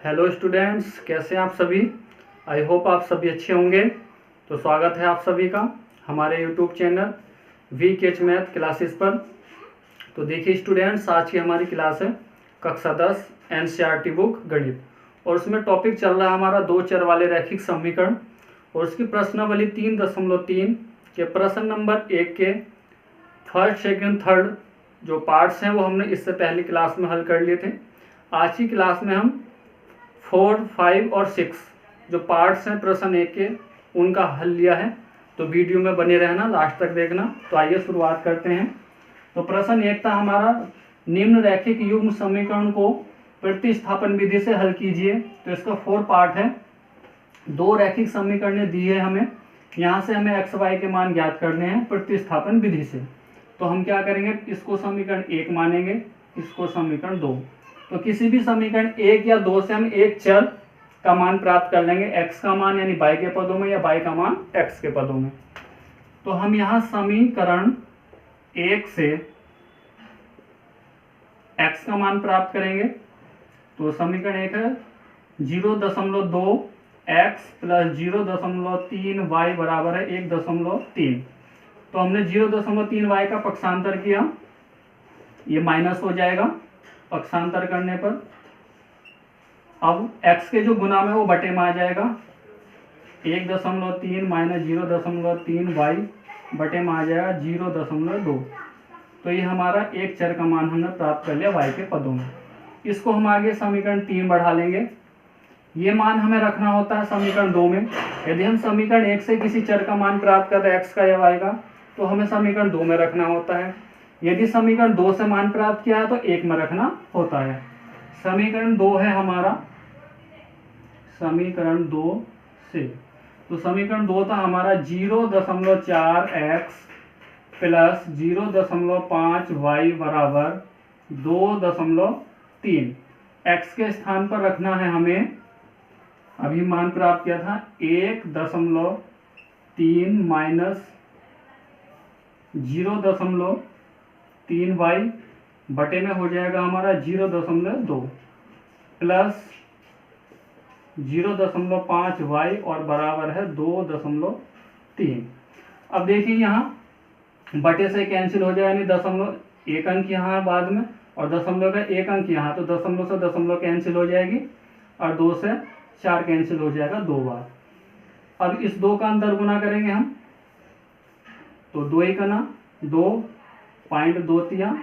Hello students, कैसे हैं आप सभी। आई होप आप सभी अच्छे होंगे। तो स्वागत है आप सभी का हमारे YouTube channel VKH math classes पर। तो देखिए स्टूडेंट्स, आज की हमारी क्लास है कक्षा 10 NCERT बुक गणित, और उसमें टॉपिक चल रहा है हमारा दो चर वाले रैखिक समीकरण, और उसकी प्रश्नावली 3.3 के प्रश्न नंबर 1 के फर्स्ट सेकंड थर्ड जो पार्ट्स हैं वो हमने इससे पहली क्लास में हल कर लिए थे। आज की क्लास में हम 4, 5 और 6 जो पार्ट्स हैं प्रश्न 1 के उनका हल लिया है। तो वीडियो में बने रहना, लास्ट तक देखना। तो आइए शुरुआत करते हैं। तो प्रश्न 1 था हमारा, निम्न रैखिक युग्म समीकरण को प्रतिस्थापन विधि से हल कीजिए। तो इसका 4 पार्ट है। दो रैखिक समीकरण दी है हमें, यहाँ से हमें x y के मान ज्ञात करने हैं प्रतिस्थापन विधि से। तो हम क्या करेंगे, इसको समीकरण 1 मानेंगे, इसको समीकरण 2। तो किसी भी समीकरण 1 या 2 से हम एक चर का मान प्राप्त कर लेंगे, x का मान यानी y के पदों में या y का मान x के पदों में। तो हम यहाँ समीकरण 1 से x का मान प्राप्त करेंगे। तो समीकरण 1 है 0.2x प्लस 0.3y बराबर है 1.3। तो हमने 0.3y का पक्षांतर किया, ये माइनस हो जाएगा पक्षांतर करने पर। अब x के जो गुना में वो बटे में आ जाएगा, 1.3 माइनस 0.3y बटे में आ जाएगा 0.2। तो ये हमारा एक चर का मान हमने प्राप्त कर लिया y के पदों में। इसको हम आगे समीकरण 3 बढ़ा लेंगे। ये मान हमें रखना होता है समीकरण 2 में। यदि हम समीकरण 1 से किसी चर का मान प्राप्त कर रहे हैं x का या y का, तो हमें समीकरण 2 में रखना होता है। यदि समीकरण 2 से मान प्राप्त किया है तो 1 में रखना होता है। समीकरण 2 है हमारा समीकरण 2 से। तो समीकरण 2 था हमारा 0.4x प्लस 0.5y बराबर 2.3। x के स्थान पर रखना है हमें, अभी मान प्राप्त किया था 1.3 माइनस 0.3y बटे में हो जाएगा हमारा 0.2 प्लस 0.5y और बराबर है 2.3। अब देखिए यहाँ बटे से कैंसिल हो जाएगा, यानी दशमलव एक अंक यहाँ बाद में और दशमलव का एक अंक यहाँ। तो दशमलव से दशमलव कैंसिल हो जाएगी और 2 से 4 कैंसिल हो जाएगा 2 बार। अब इस 2 का अंदर गुना करेंगे हम, तो 2 ही का ना 2.23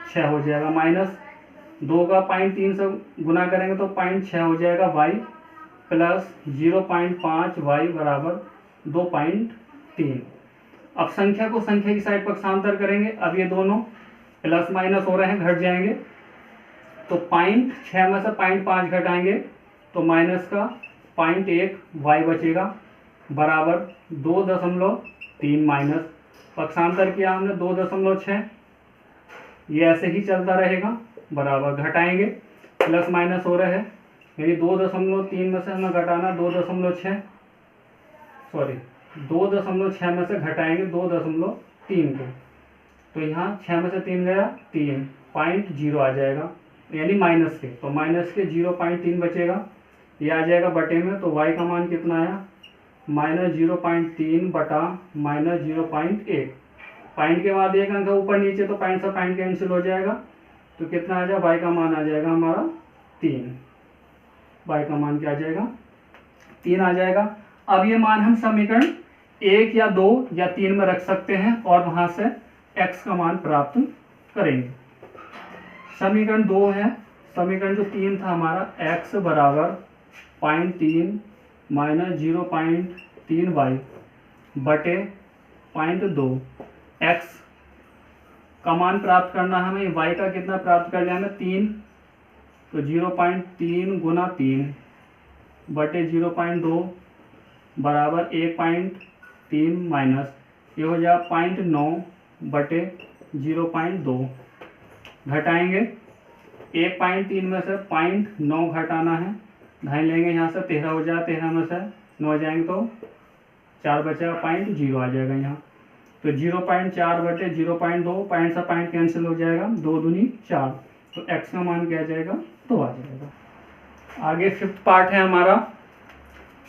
6 हो जाएगा, माइनस 2 का 0.3 से गुना करेंगे तो 0.6 हो जाएगा y प्लस 0.5y बराबर 2.3। अब संख्या को संख्या की साइड पक्षांतर करेंगे। अब ये दोनों प्लस माइनस हो रहे हैं, घट जाएंगे। तो 0.6 में से 0.5 घटाएंगे तो माइनस का 0.1y बचेगा बराबर 2.3 माइनस पक्षांतर किया हमने 2.6। ये ऐसे ही चलता रहेगा, बराबर घटाएंगे, प्लस माइनस हो रहे हैं, यानी 2.3 में से हमें घटाना 2.6 में से घटाएंगे 2.3 को। तो यहाँ 6 में से 3 गया 3.0 आ जाएगा, यानी माइनस के। तो माइनस के 0.3 बचेगा, ये आ जाएगा बटे में। तो y का मान कितना आया, -0.3 बटा -0.1। पॉइंट के बाद एक अंक ऊपर नीचे, तो पॉइंट से पॉइंट कैंसिल हो जाएगा। तो कितना आ जाएगा, y का मान आ जाएगा हमारा 3। y का मान क्या आ जाएगा, 3 आ जाएगा। अब ये मान हम समीकरण 1 या 2 या 3 में रख सकते हैं और वहां से x का मान प्राप्त करेंगे। समीकरण 2 है, समीकरण जो 3 था हमारा, x बराबर 0.3 माइनस 0.3y बटे 0.2। x का मान प्राप्त करना हमें, y का कितना प्राप्त कर लिया हमें 3। तो 0.3 गुना 3 बटे 0.2 बराबर 1.3 माइनस ये हो जाएगा 0.9 बटे 0.2। घटाएंगे 1.3 में से 0.9 घटाना है, ढाई लेंगे यहाँ से, 13 हो जाएगा, 13 में से 9 जाएंगे तो 4 बचेगा, 0.0 आ जाएगा यहाँ। तो 0.4 बटे 0.2, पॉइंट से पॉइंट कैंसिल हो जाएगा, 2 दूनी 4। तो x का मान क्या आ जाएगा, 2 आ जाएगा। आगे फिफ्थ पार्ट है हमारा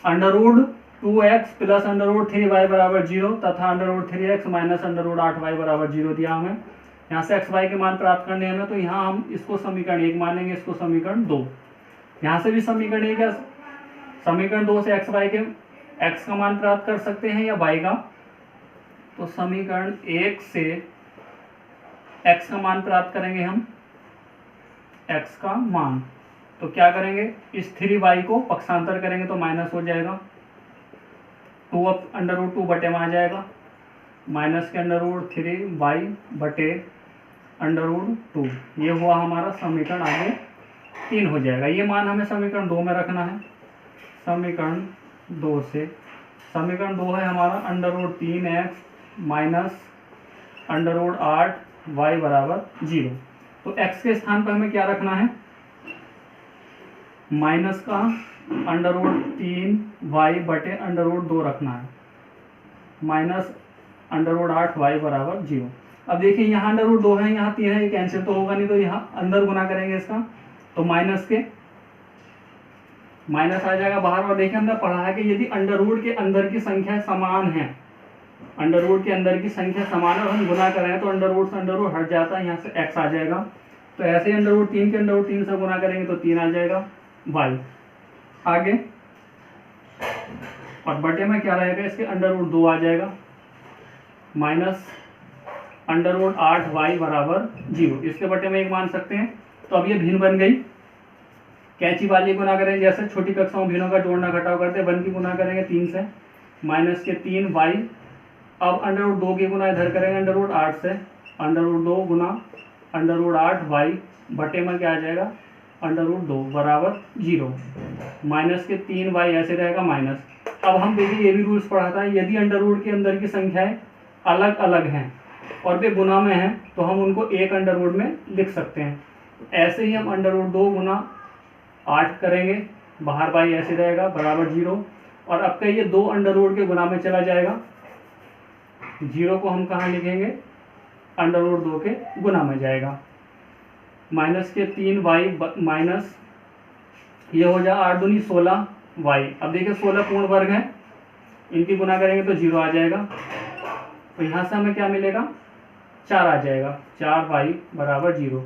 √2x प्लस √3y बराबर 0 तथा √3x माइनस √8y बराबर 0 दिया हमें। यहाँ से x y के मान प्राप्त करने हैं हमें, तो यहाँ हम इसको समीकरण 1 मानेंगे, इसको समीकरण 2। यहाँ से भी समीकरण 1 या समीकरण 2 से x y के x का मान प्राप्त कर सकते हैं या y का। तो समीकरण 1 से x का मान प्राप्त करेंगे हम, x का मान। तो क्या करेंगे, इस 3y को पक्षांतर करेंगे तो माइनस हो जाएगा, 2 अब √2 बटे में आ जाएगा, माइनस के √3y बटे √2। ये हुआ हमारा समीकरण आगे 3 हो जाएगा। ये मान हमें समीकरण 2 में रखना है। समीकरण 2 से समीकरण 2 है हमारा √3x माइनस √8y बराबर 0। तो x के स्थान पर हमें क्या रखना है, माइनस का √3y बटे √2 रखना है, माइनस √8y बराबर 0। अब देखिए यहाँ √2 है, यहाँ 3 है, ये कैंसिल तो होगा नहीं, तो यहाँ अंदर गुना करेंगे इसका, तो माइनस के माइनस आ जाएगा बाहर। और देखिए हमने पढ़ा है कि यदि अंडर के अंदर की संख्या समान है, अंडर के अंदर की संख्या समान है और हम गुना करें तो अंडर से अंडर हट जाता है, यहाँ से x आ जाएगा। तो ऐसे ही √3 के √3 से गुना करेंगे तो 3 आ जाएगा y आगे, और बटे में क्या रहेगा, इसके √2 आ जाएगा, माइनस √8y बराबर 0। इसके बटे में 1 मान सकते हैं। तो अब ये भिन्न बन गई, कैंची वाली गुना करेंगे, जैसे छोटी कक्षाओं भिन्नों का जोड़ना घटाव करते हैं, 1 की गुना करेंगे 3 से, माइनस के 3y। अब √2 की गुना इधर करेंगे √8 से, √2 गुना √8y बटे में क्या आ जाएगा, √2 बराबर 0, माइनस के 3y ऐसे रहेगा माइनस। अब हम देखिए ये भी रूल्स पढ़ा था, यदि अंडर के अंदर की संख्याएं अलग अलग हैं और वे गुना में हैं तो हम उनको एक अंडर में लिख सकते हैं। ऐसे ही हम √2 गुना 8 करेंगे, बाहर y ऐसे रहेगा बराबर 0। और अब का ये 2 अंडर के गुना में चला जाएगा, 0 को हम कहाँ लिखेंगे, √2 के गुना में जाएगा, माइनस के 3y माइनस ये हो जाएगा 8 दूनी 16y। अब देखिए 16 पूर्ण वर्ग है, इनकी गुना करेंगे तो 0 आ जाएगा। तो यहाँ से हमें क्या मिलेगा, 4 आ जाएगा, 4y बराबर 0।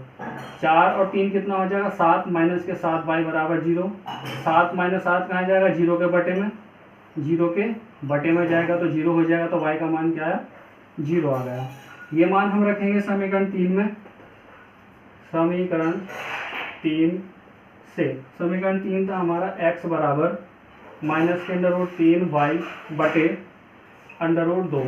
4 और 3 कितना हो जाएगा, 7, माइनस के 7y बराबर 0। 7 माइनस 7 कहाँ जाएगा, 0 के बटे में, 0 के बटे में जाएगा तो 0 हो जाएगा। तो y का मान क्या है, 0 आ गया। ये मान हम रखेंगे समीकरण 3 में। समीकरण 3 से समीकरण 3 था हमारा x बराबर माइनस के √3y बटे √2।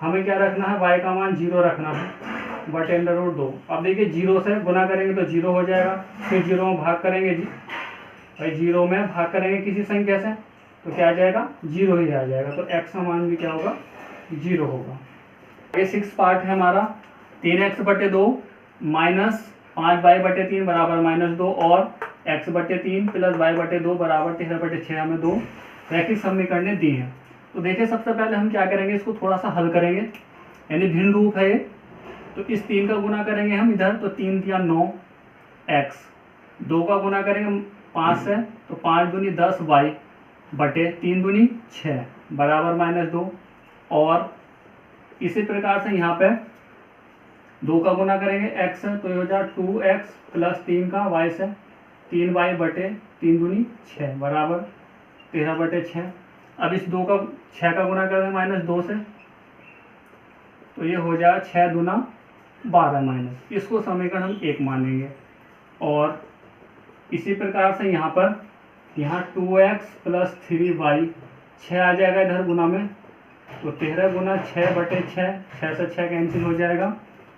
हमें क्या रखना है, y का मान 0 रखना है बटे √2। अब देखिए 0 से गुना करेंगे तो 0 हो जाएगा, फिर 0 में भाग करेंगे, भाई 0 में भाग करेंगे किसी संख्या से तो क्या आ जाएगा, 0 ही आ जाएगा। तो x का मान भी क्या होगा, 0 होगा। ये 6 पार्ट है हमारा, 3x बटे 2 माइनस 5y बटे 3 बराबर -2 और x बटे 3 प्लस y बटे 2 बराबर 13 बटे 6 हमें 2 रैखिक समीकरण दी हैं। तो देखिए सबसे पहले हम क्या करेंगे, इसको थोड़ा सा हल करेंगे, यानी भिन्न रूप है ये। तो इस 3 का गुना करेंगे हम इधर, तो 3 दिया 9x, 2 का गुना करेंगे 5 से, तो 5 दूनी 10y बटे 3 दूनी 6 बराबर -2। और इसी प्रकार से यहाँ पे 2 का गुना करेंगे x से, तो ये हो जाए 2x प्लस 3 का y से, 3y बटे 3 दूनी 6 बराबर 13 बटे 6। अब इस 2 का 6 का गुना करेंगे -2 से, तो ये हो जाएगा 6 दूना 12 माइनस, इसको समीकरण हम 1 मानेंगे। और इसी प्रकार से यहाँ पर 2x प्लस 3y 6 आ जाएगा इधर गुना में, तो 13 गुना 6 बटे 6, 6 से 6 कैंसिल हो जाएगा,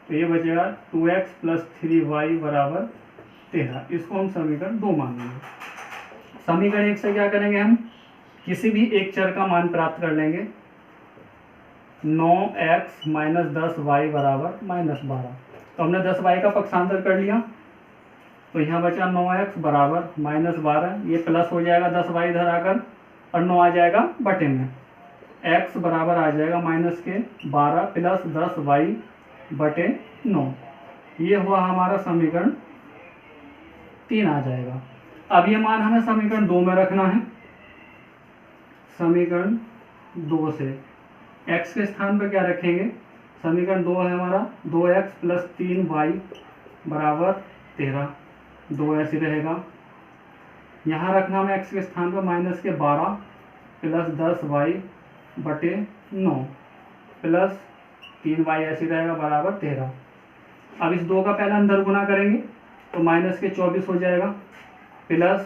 तो ये बचेगा 2x प्लस 3y बराबर 13। इसको हम समीकरण 2 मानेंगे। समीकरण 1 से क्या करेंगे, हम किसी भी एक चर का मान प्राप्त कर लेंगे। 9x माइनस 10y बराबर -12। तो हमने 10y का पक्षांतर कर लिया, तो यहाँ बचा 9x बराबर -12, ये प्लस हो जाएगा 10y इधर आकर, और 9 आ जाएगा बटे में, x बराबर आ जाएगा माइनस के 12 प्लस 10y बटे 9। ये हुआ हमारा समीकरण 3 आ जाएगा। अब ये मान हमें समीकरण 2 में रखना है। समीकरण 2 से x के स्थान पर क्या रखेंगे, समीकरण 2 है हमारा 2x प्लस 3y बराबर 13, 2 ऐसे रहेगा। यहाँ रखना हमें x के स्थान पर माइनस के 12 प्लस 10y बटे 9 प्लस 3y ऐसे रहेगा बराबर 13। अब इस 2 का पहले अंदर गुना करेंगे तो माइनस के 24 हो जाएगा प्लस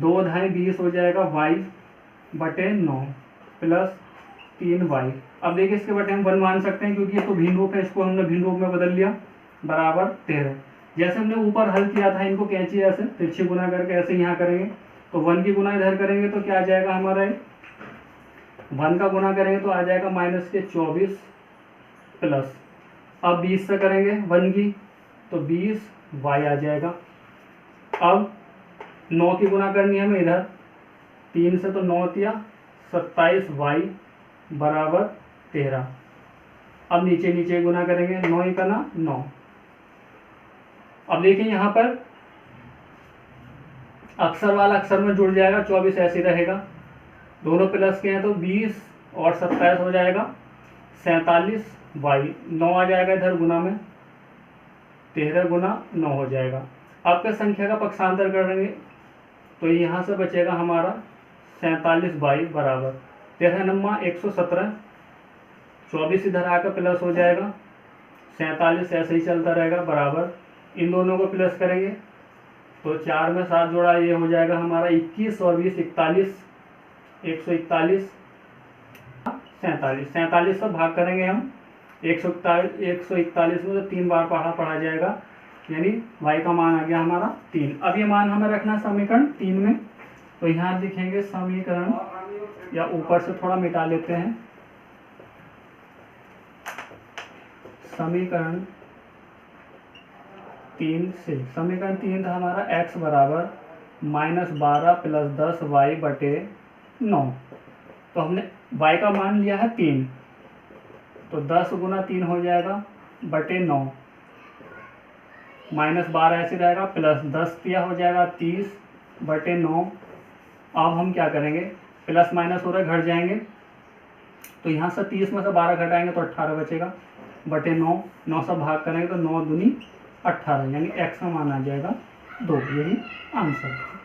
2 ढाई 20 हो जाएगा y बटे 9 प्लस 3y। अब देखिए इसके बटे हम 1 मान सकते हैं क्योंकि ये तो भिन्न रूप है, इसको हमने भिन्न रूप में बदल लिया बराबर 13। जैसे हमने ऊपर हल किया था इनको कैंची ऐसे तिरछी गुना करके ऐसे यहाँ करेंगे तो 1 की गुना इधर करेंगे तो क्या आ जाएगा हमारा 1 का गुना करेंगे तो आ जाएगा माइनस के 24 प्लस, अब 20 से करेंगे 1 की तो 20y आ जाएगा। अब 9 की गुना करनी है हमें इधर 3 से तो 9 तिया 27y बराबर 13। अब नीचे नीचे गुना करेंगे 9 का ना 9। अब देखिए यहाँ पर अक्षर वाला अक्षर में जुड़ जाएगा, 24 ऐसे रहेगा, दोनों प्लस के हैं तो 20 और 27 हो जाएगा 47y, 9 आ जाएगा इधर गुना में 13 गुना 9 हो जाएगा। आपका संख्या का पक्षांतर करेंगे तो यहाँ से बचेगा हमारा 47y बराबर 13 नम्मा 117, 24 इधर आकर प्लस हो जाएगा 47 ऐसे ही चलता रहेगा बराबर, इन दोनों को प्लस करेंगे तो 4 में 7 जोड़ा ये हो जाएगा हमारा 21 और 20 41, 141 47, 47 से भाग करेंगे हम 141 में तो 3 बार पढ़ा जाएगा, यानी y का मान आ गया हमारा 3। अब ये मान हमें रखना समीकरण 3 में, तो यहाँ लिखेंगे समीकरण, या ऊपर से थोड़ा मिटा लेते हैं, समीकरण 3 से, समीकरण 3 था हमारा x बराबर -12 प्लस 10y बटे 9। तो हमने y का मान लिया है 3, तो 10 गुना 3 हो जाएगा बटे 9, -12 ऐसे रहेगा प्लस 10 दिया हो जाएगा 30 बटे 9। अब हम क्या करेंगे, प्लस माइनस हो रहा है, घट जाएंगे तो यहाँ से 30 में से 12 घटाएंगे तो 18 बचेगा बटे 9, 9 से भाग करेंगे तो 9 दूनी 18, यानी x का मान आ जाएगा 2। यही आंसर।